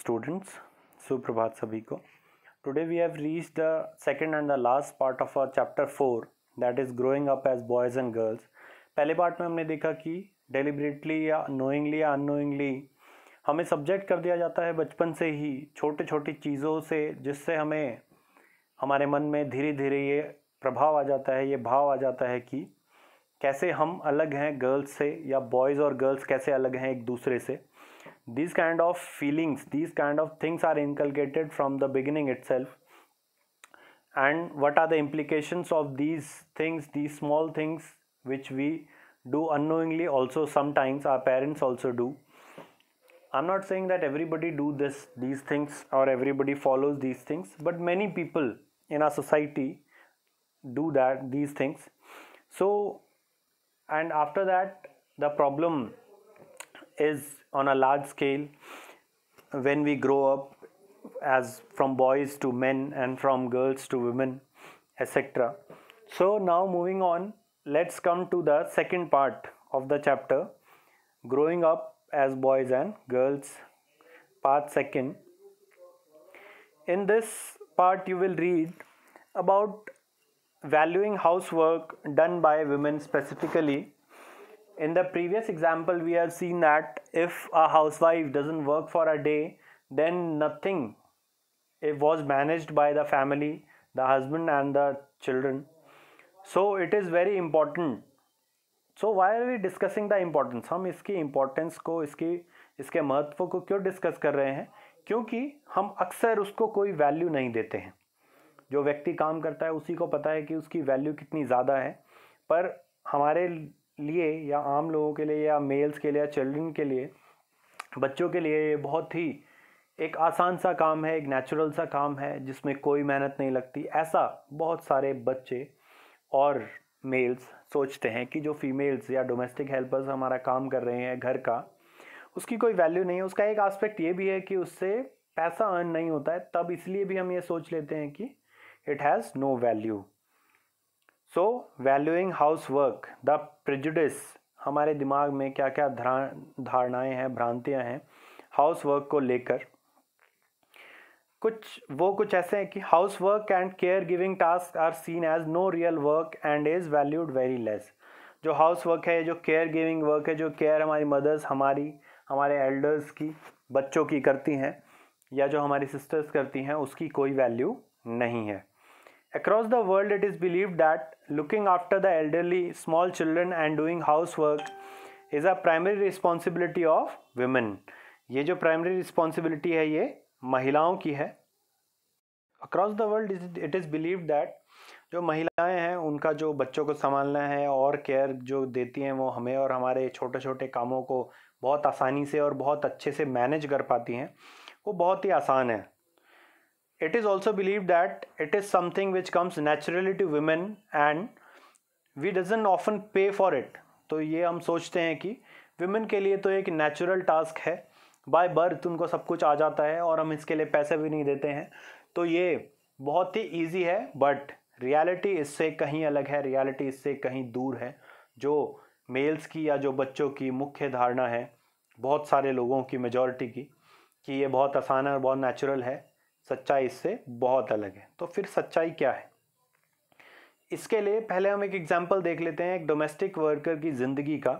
students, सुप्रभात सभी को. Today we have reached the second and the last part of our chapter 4, that is growing up as boys and girls. पहले part में हमने देखा कि deliberately या knowingly या unknowingly हमें सब्जेक्ट कर दिया जाता है बचपन से ही छोटे छोटी चीज़ों से, जिससे हमें हमारे मन में धीरे धीरे ये प्रभाव आ जाता है, ये भाव आ जाता है कि कैसे हम अलग हैं गर्ल्स से, या बॉयज़ और गर्ल्स कैसे अलग हैं एक दूसरे से. These kind of feelings, these kind of things are inculcated from the beginning itself. And what are the implications of these things, these small things which we do unknowingly also sometimes our parents also do. I'm not saying that everybody do these things or everybody follows these things, but many people in our society do these things. So, and after that the problem is on a large scale when we grow up as from boys to men and from girls to women, etc. So now moving on, let's come to the second part of the chapter, growing up as boys and girls, part second. In this part you will read about valuing housework done by women specifically. In the previous example, we have seen that if a housewife doesn't work for a day, then nothing. It was managed by the family, the husband and the children. So it is very important. So why are we discussing the importance? हम इसकी importance को, इसके महत्व को क्यों discuss कर रहे हैं? क्योंकि हम अक्सर उसको कोई वैल्यू नहीं देते हैं. जो व्यक्ति काम करता है उसी को पता है कि उसकी वैल्यू कितनी ज़्यादा है, पर हमारे लिए या आम लोगों के लिए या मेल्स के लिए या चिल्ड्रन के लिए, बच्चों के लिए ये बहुत ही एक आसान सा काम है, एक नेचुरल सा काम है जिसमें कोई मेहनत नहीं लगती. ऐसा बहुत सारे बच्चे और मेल्स सोचते हैं कि जो फीमेल्स या डोमेस्टिक हेल्पर्स हमारा काम कर रहे हैं घर का, उसकी कोई वैल्यू नहीं है. उसका एक एस्पेक्ट ये भी है कि उससे पैसा अर्न नहीं होता है, तब इसलिए भी हम ये सोच लेते हैं कि it has no value. So valuing house work, the prejudice, हमारे दिमाग में क्या क्या धारणाएं हैं, भ्रांतियां हैं हाउस वर्क को लेकर. कुछ ऐसे हैं कि house work and care giving task are seen as no real work and is valued very less. जो हाउस वर्क है, जो केयर गिविंग वर्क है, जो केयर हमारी मदर्स हमारे एल्डर्स की, बच्चों की करती हैं, या जो हमारी सिस्टर्स करती हैं, उसकी कोई वैल्यू नहीं है. Across the world, it is believed that looking after the elderly, small children and doing housework is a primary responsibility of women. ये जो primary responsibility है ये महिलाओं की है. Across the world, it is believed that जो महिलाएं हैं उनका जो बच्चों को संभालना है और केयर जो देती हैं वो हमें और हमारे छोटे छोटे कामों को बहुत आसानी से और बहुत अच्छे से मैनेज कर पाती हैं, वो बहुत ही आसान है. It is also believed that it is something which comes naturally to women and we doesn't often pay for it. तो ये हम सोचते हैं कि women के लिए तो एक natural task है, बाय बर्थ उनको सब कुछ आ जाता है और हम इसके लिए पैसे भी नहीं देते हैं, तो ये बहुत ही ईजी है. बट रियलिटी इससे कहीं अलग है, रियलिटी इससे कहीं दूर है. जो मेल्स की या जो बच्चों की मुख्य धारणा है, बहुत सारे लोगों की, मेजॉरिटी की, कि ये बहुत आसान है और बहुत नेचुरल है, सच्चाई इससे बहुत अलग है. तो फिर सच्चाई क्या है? इसके लिए पहले हम एक एग्जाम्पल देख लेते हैं, एक डोमेस्टिक वर्कर की ज़िंदगी का.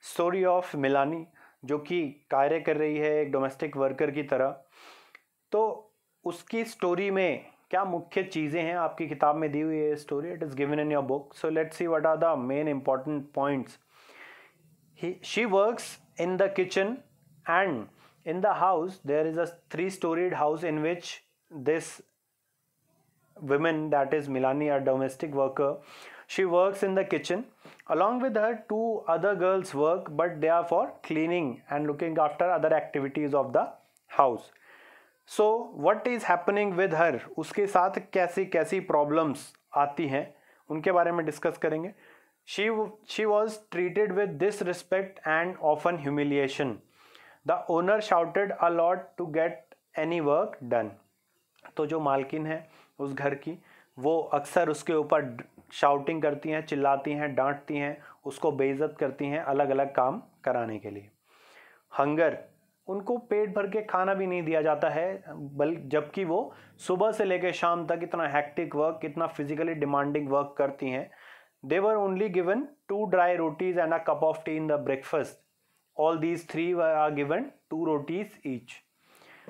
स्टोरी ऑफ मिलानी, जो कि कार्य कर रही है एक डोमेस्टिक वर्कर की तरह. तो उसकी स्टोरी में क्या मुख्य चीज़ें हैं, आपकी किताब में दी हुई है story. It is given in your book. So let's see what are the main important points. She works in the kitchen and in the house there is a 3-storied house in which this woman, that is Milani, a domestic worker, she works in the kitchen. Along with her 2 other girls work, but they are for cleaning and looking after other activities of the house. So what is happening with her, उसके साथ कैसी problems आती हैं, उनके बारे में discuss करेंगे. She was treated with disrespect and often humiliation. The owner shouted a lot to get any work done. तो जो मालकिन है उस घर की, वो अक्सर उसके ऊपर शाउटिंग करती हैं, चिल्लाती हैं, डांटती हैं, उसको बेइज्जत करती हैं अलग अलग काम कराने के लिए. हंगर, उनको पेट भर के खाना भी नहीं दिया जाता है, जबकि वो सुबह से लेकर शाम तक इतना हेक्टिक वर्क, इतना फिजिकली डिमांडिंग वर्क करती हैं. They were only given 2 dry rotis and a cup of tea in the breakfast. All these 3 are given 2 rotis each.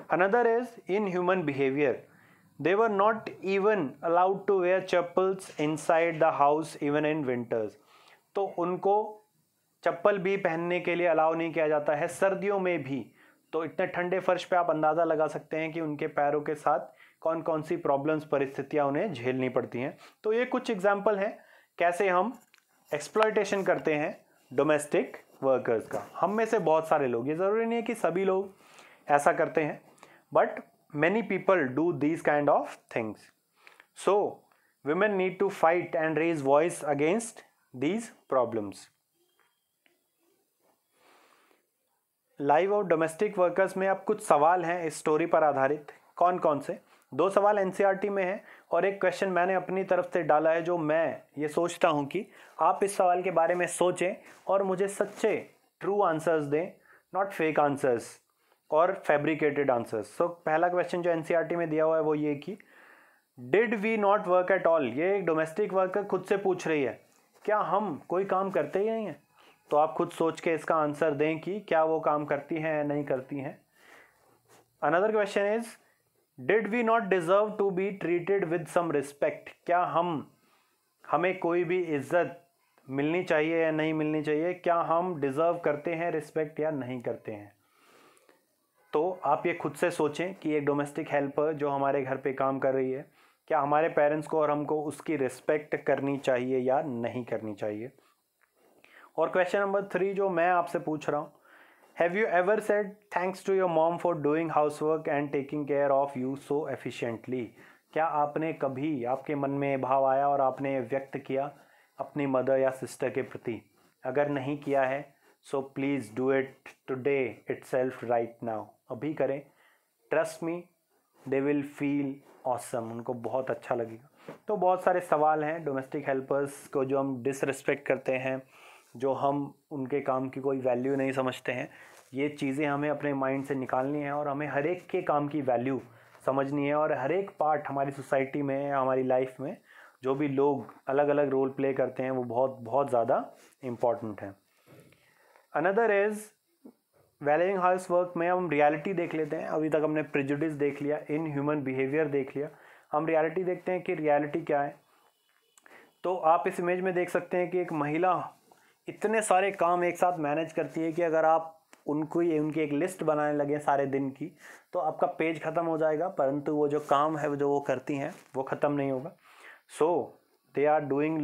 Another is in human behavior. They were not even allowed to wear chappals inside the house even in winters. तो उनको चप्पल भी पहनने के लिए allow नहीं किया जाता है सर्दियों में भी. तो इतने ठंडे फर्श पे आप अंदाज़ा लगा सकते हैं कि उनके पैरों के साथ कौन कौन सी प्रॉब्लम्स, परिस्थितियाँ उन्हें झेलनी पड़ती हैं. तो ये कुछ एग्जाम्पल हैं कैसे हम एक्सप्लॉयटेशन करते हैं डोमेस्टिक वर्कर्स का. हम में से बहुत सारे लोग, ये ज़रूरी नहीं है कि सभी लोग ऐसा करते हैं, but many people do these kind of things. So women need to fight and raise voice against these problems. Live और डोमेस्टिक वर्कर्स में अब कुछ सवाल हैं इस स्टोरी पर आधारित. कौन कौन से? 2 सवाल एनसीईआरटी में है और एक क्वेश्चन मैंने अपनी तरफ से डाला है, जो मैं ये सोचता हूँ कि आप इस सवाल के बारे में सोचें और मुझे सच्चे ट्रू आंसर्स दें, नॉट फेक आंसर्स और फैब्रिकेटेड आंसर्स. सो पहला क्वेश्चन जो एनसीईआरटी में दिया हुआ है वो ये कि did we not work at all. ये एक डोमेस्टिक वर्कर खुद से पूछ रही है, क्या हम कोई काम करते ही नहीं हैं? तो आप खुद सोच के इसका आंसर दें कि क्या वो काम करती हैं या नहीं करती हैं. Another question is did we not deserve to be treated with some respect. क्या हमें कोई भी इज्जत मिलनी चाहिए या नहीं मिलनी चाहिए? क्या हम डिजर्व करते हैं रिस्पेक्ट या नहीं करते हैं? तो आप ये खुद से सोचें कि एक डोमेस्टिक हेल्पर जो हमारे घर पे काम कर रही है, क्या हमारे पेरेंट्स को और हमको उसकी रिस्पेक्ट करनी चाहिए या नहीं करनी चाहिए. और क्वेश्चन नंबर 3 जो मैं आपसे पूछ रहा हूँ, have you ever said thanks to your mom for doing house work and taking care of you so efficiently. क्या आपने कभी, आपके मन में भाव आया और आपने व्यक्त किया अपनी मदर या सिस्टर के प्रति? अगर नहीं किया है so please do it today itself right now. अभी करें. Trust me, they will feel awesome. उनको बहुत अच्छा लगेगा. तो बहुत सारे सवाल हैं डोमेस्टिक हेल्पर्स को जो हम डिसरिस्पेक्ट करते हैं, जो हम उनके काम की कोई वैल्यू नहीं समझते हैं. ये चीज़ें हमें अपने माइंड से निकालनी है और हमें हर एक के काम की वैल्यू समझनी है. और हर एक पार्ट हमारी सोसाइटी में, हमारी लाइफ में जो भी लोग अलग अलग रोल प्ले करते हैं वो बहुत बहुत ज़्यादा इम्पॉर्टेंट है. Another is valuing house work में हम रियलिटी देख लेते हैं. अभी तक हमने प्रेजुडिस देख लिया, इन ह्यूमन बिहेवियर देख लिया. हम रियलिटी देखते हैं कि रियलिटी क्या है. तो आप इस इमेज में देख सकते हैं कि एक महिला इतने सारे काम एक साथ मैनेज करती है कि अगर आप उनकी एक लिस्ट बनाने लगे सारे दिन की तो आपका पेज ख़त्म हो जाएगा, परंतु वो जो काम है जो वो करती हैं वो ख़त्म नहीं होगा. So they are doing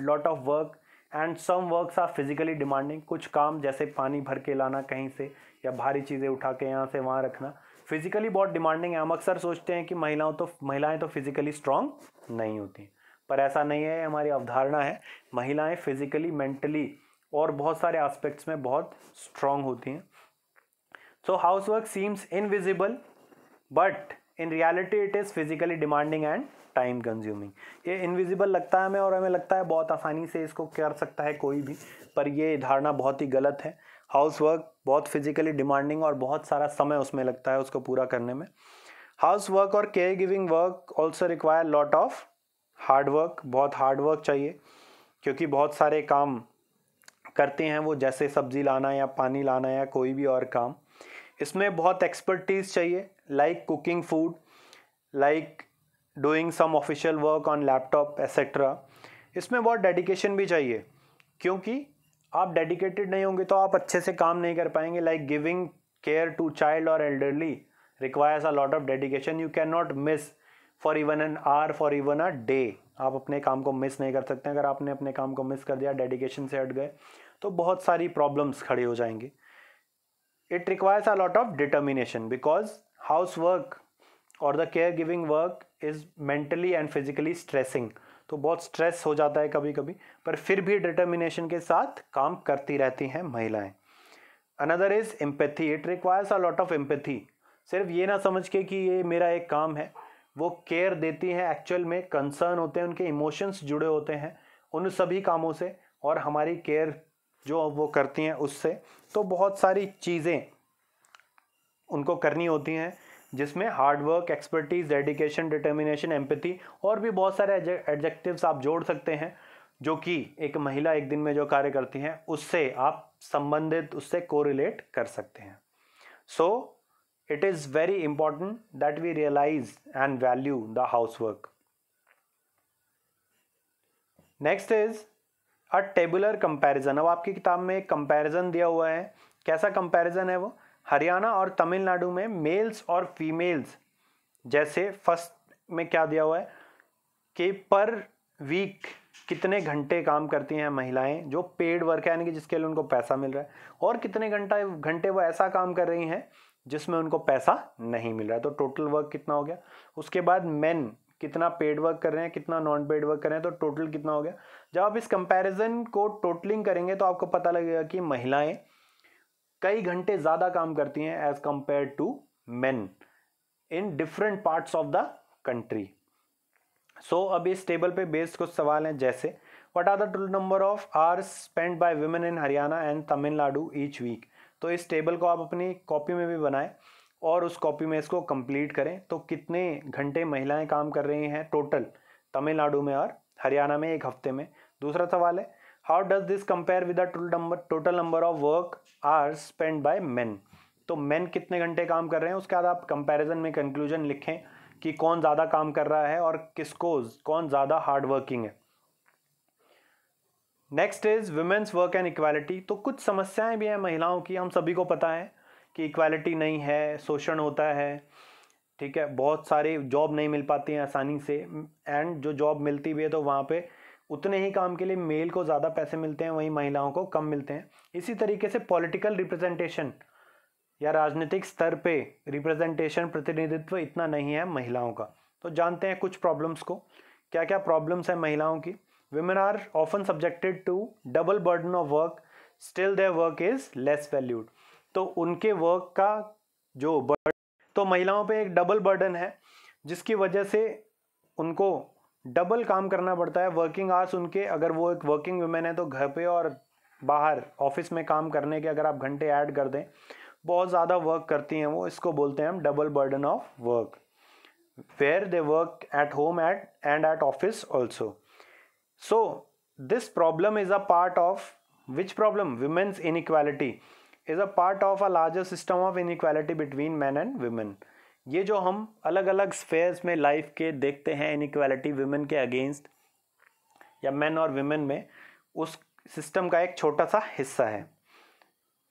lot of work and some works are physically demanding. कुछ काम जैसे पानी भर के लाना कहीं से या भारी चीज़ें उठा के यहाँ से वहाँ रखना फिजिकली बहुत डिमांडिंग है. हम अक्सर सोचते हैं कि महिलाएं तो फिजिकली स्ट्रांग नहीं होती, पर ऐसा नहीं है. हमारी अवधारणा है महिलाएं फिजिकली, मेंटली और बहुत सारे एस्पेक्ट्स में बहुत स्ट्रांग होती हैं. So house work seems invisible but in reality it is physically demanding and time consuming. ये इनविजिबल लगता है हमें और हमें लगता है बहुत आसानी से इसको कर सकता है कोई भी, पर ये धारणा बहुत ही गलत है. हाउस वर्क बहुत फिजिकली डिमांडिंग और बहुत सारा समय उसमें लगता है उसको पूरा करने में. हाउस वर्क और care giving work also require lot of hard work. बहुत हार्ड वर्क चाहिए क्योंकि बहुत सारे काम करते हैं वो, जैसे सब्जी लाना या पानी लाना या कोई भी और काम. इसमें बहुत एक्सपर्टीज चाहिए, like cooking food, like doing some official work on laptop etcetera. इसमें बहुत डेडिकेशन भी चाहिए क्योंकि आप डेडिकेटेड नहीं होंगे तो आप अच्छे से काम नहीं कर पाएंगे. Like giving care to child और elderly requires a lot of dedication. You can not miss for even an hour, for even a day. आप अपने काम को मिस नहीं कर सकते. अगर आपने अपने काम को मिस कर दिया, डेडिकेशन से हट गए, तो बहुत सारी प्रॉब्लम्स खड़ी हो जाएंगी. It requires a lot of determination because house work और the care giving work is mentally and physically stressing. तो बहुत स्ट्रेस हो जाता है कभी कभी, पर फिर भी डिटर्मिनेशन के साथ काम करती रहती हैं महिलाएं. Another is empathy. It requires a lot of empathy. सिर्फ ये ना समझ के कि ये मेरा एक काम है, वो केयर देती हैं, एक्चुअल में कंसर्न होते हैं, उनके इमोशंस जुड़े होते हैं उन सभी कामों से और हमारी केयर जो वो करती हैं उससे. तो बहुत सारी चीज़ें उनको करनी होती हैं, जिसमें hard work, expertise, dedication, determination, empathy और भी बहुत सारे एडजेक्टिव्स आप जोड़ सकते हैं जो कि एक महिला एक दिन में जो कार्य करती हैं उससे आप संबंधित, उससे कोरिलेट कर सकते हैं. सो it is very important that we realize and value the housework. Next is a tabular comparison. अब आपकी किताब में एक कंपैरिजन दिया हुआ है. कैसा कंपैरिजन है वो? हरियाणा और तमिलनाडु में मेल्स और फीमेल्स, जैसे फर्स्ट में क्या दिया हुआ है कि पर वीक कितने घंटे काम करती हैं महिलाएं जो पेड वर्क है, यानी कि जिसके लिए उनको पैसा मिल रहा है, और कितने घंटे वो ऐसा काम कर रही हैं जिसमें उनको पैसा नहीं मिल रहा है. तो टोटल वर्क कितना हो गया. उसके बाद मेन कितना पेड वर्क कर रहे हैं, कितना नॉन पेड वर्क कर रहे हैं, तो टोटल कितना हो गया. जब आप इस कंपैरिजन को टोटलिंग करेंगे तो आपको पता लगेगा कि महिलाएं कई घंटे ज़्यादा काम करती हैं as compare to men in different parts of the country. So अब इस टेबल पे बेस्ड कुछ सवाल हैं, जैसे what are the total number of hours spend by women in Haryana and Tamil ईच वीक. तो इस टेबल को आप अपनी कॉपी में भी बनाएं और उस कॉपी में इसको कंप्लीट करें. तो कितने घंटे महिलाएं काम कर रही हैं टोटल तमिलनाडु में और हरियाणा में एक हफ्ते में. दूसरा सवाल है how does this compare with the total number of work hours spend bye main. तो मेन कितने घंटे काम कर रहे हैं, उसके बाद आप कंपैरिजन में कंक्लूजन लिखें कि कौन ज़्यादा काम कर रहा है और किसको कौन ज़्यादा हार्ड वर्किंग है. Next is women's work and equality. तो कुछ समस्याएं भी हैं महिलाओं की, हम सभी को पता है कि इक्वालिटी नहीं है, शोषण होता है, ठीक है, बहुत सारे जॉब नहीं मिल पाती हैं आसानी से, एंड जो जॉब मिलती भी है तो वहाँ पे उतने ही काम के लिए मेल को ज़्यादा पैसे मिलते हैं, वहीं महिलाओं को कम मिलते हैं. इसी तरीके से पॉलिटिकल रिप्रेजेंटेशन या राजनीतिक स्तर पे रिप्रेजेंटेशन, प्रतिनिधित्व इतना नहीं है महिलाओं का. तो जानते हैं कुछ प्रॉब्लम्स को. क्या क्या प्रॉब्लम्स हैं महिलाओं की. Women are often subjected to double burden of work, still their work is less valued. तो उनके वर्क का जो बर्डन, तो महिलाओं पे एक डबल बर्डन है जिसकी वजह से उनको डबल काम करना पड़ता है. वर्किंग आवर्स उनके, अगर वो एक वर्किंग वुमेन है तो घर पे और बाहर ऑफिस में काम करने के अगर आप घंटे ऐड कर दें, बहुत ज़्यादा वर्क करती हैं वो. इसको बोलते हैं हम double burden of work, where they work at home and at office also. So this problem is a part of which problem? Women's inequality is a part of a larger system of inequality between men and women. ये जो हम अलग अलग spheres में life के देखते हैं inequality women के अगेंस्ट या मेन और वुमेन में, उस सिस्टम का एक छोटा सा हिस्सा है.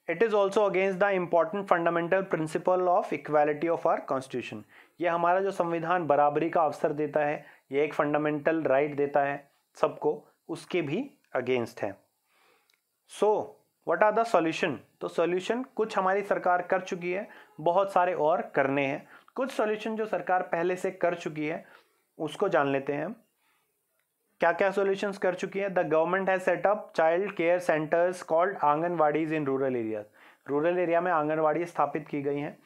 It is also against the important fundamental principle of equality of our constitution. ये हमारा जो संविधान बराबरी का अवसर देता है, ये एक फंडामेंटल राइट देता है सबको, उसके भी अगेंस्ट है. So what are the solution. तो सॉल्यूशन कुछ हमारी सरकार कर चुकी है, बहुत सारे और करने हैं. कुछ सॉल्यूशन जो सरकार पहले से कर चुकी है उसको जान लेते हैं. क्या क्या सॉल्यूशंस कर चुकी है. The government has set up child care centres called anganwadis in rural areas. Rural area में आंगनवाड़ी स्थापित की गई हैं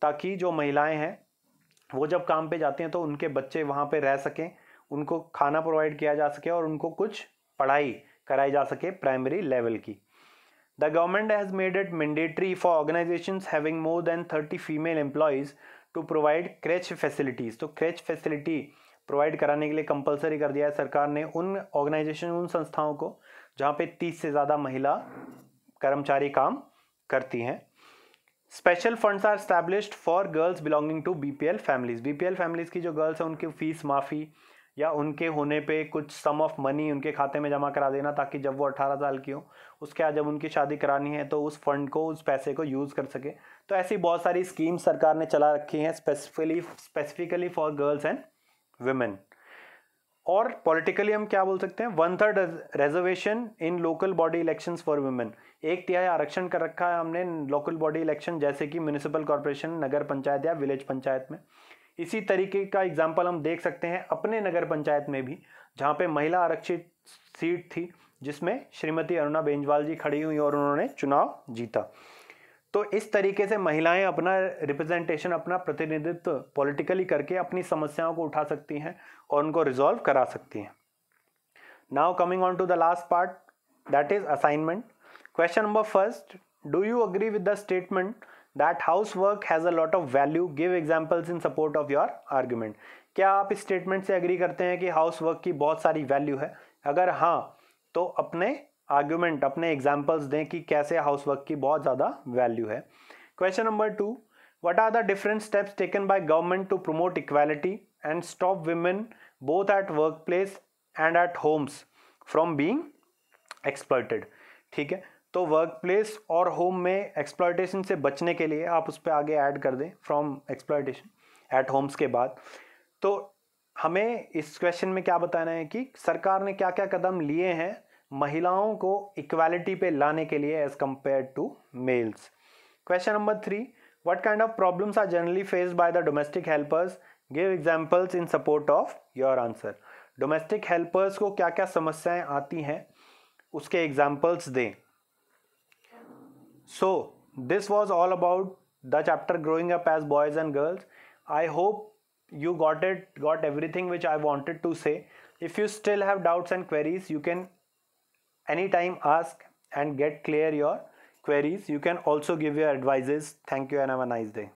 ताकि जो महिलाएं हैं वो जब काम पे जाती हैं तो उनके बच्चे वहाँ पे रह सकें, उनको खाना प्रोवाइड किया जा सके और उनको कुछ पढ़ाई कराई जा सके प्राइमरी लेवल की. The government has made it mandatory for organisations having more than 30 female employees to provide creche facilities. तो क्रेच फैसिलिटी प्रोवाइड कराने के लिए कंपलसरी कर दिया है सरकार ने उन ऑर्गेनाइजेशन, उन संस्थाओं को जहाँ पे 30 से ज़्यादा महिला कर्मचारी काम करती हैं. Special funds are established for girls belonging to BPL families. BPL families की जो गर्ल्स हैं उनकी फीस माफ़ी या उनके होने पे कुछ सम ऑफ मनी उनके खाते में जमा करा देना ताकि जब वो 18 साल की हो उसके बाद जब उनकी शादी करानी है तो उस फंड को, उस पैसे को यूज़ कर सके. तो ऐसी बहुत सारी स्कीम्स सरकार ने चला रखी हैं specifically for girls and women. और पॉलिटिकली हम क्या बोल सकते हैं, 1/3 reservation in local body elections for women. 1/3 आरक्षण कर रखा है हमने लोकल बॉडी इलेक्शन जैसे कि म्यूनिसिपल कॉर्पोरेशन, नगर पंचायत या विलेज पंचायत में. इसी तरीके का एग्जाम्पल हम देख सकते हैं अपने नगर पंचायत में भी, जहाँ पे महिला आरक्षित सीट थी जिसमें श्रीमती अरुणा बेंजवाल जी खड़ी हुई और उन्होंने चुनाव जीता. तो इस तरीके से महिलाएं अपना रिप्रेजेंटेशन, अपना प्रतिनिधित्व पॉलिटिकली करके अपनी समस्याओं को उठा सकती हैं और उनको रिजॉल्व करा सकती हैं. Now coming on to the last part, that is assignment. Question number first, do you agree with the statement that house work has a lot of value, give examples in support of your argument. क्या आप इस statement से agree करते हैं कि house work की बहुत सारी वैल्यू है? अगर हाँ, तो अपने आर्ग्यूमेंट, अपने एग्जाम्पल्स दें कि कैसे हाउस वर्क की बहुत ज़्यादा वैल्यू है। Question number 2, what are the different steps taken by government to promote equality and stop women both at workplace and at homes from being exploited? ठीक है, तो वर्क प्लेस और होम में exploitation से बचने के लिए आप उस पर आगे ऐड कर दें फ्रॉम एक्सप्लॉयटेशन एट होम्स के बाद। तो हमें इस क्वेश्चन में क्या बताना है कि सरकार ने क्या क्या कदम लिए हैं महिलाओं को इक्वालिटी पे लाने के लिए as compare to males. Question number 3, what kind of problems are generally faced by the domestic helpers? Give examples in support of your answer. Domestic helpers को क्या क्या समस्याएं आती हैं उसके examples दें। So this was all about the chapter growing up as boys and girls. I hope you got everything which I wanted to say. If you still have doubts and queries, you can anytime ask and get clear your queries. You can also give your advices. Thank you and have a nice day.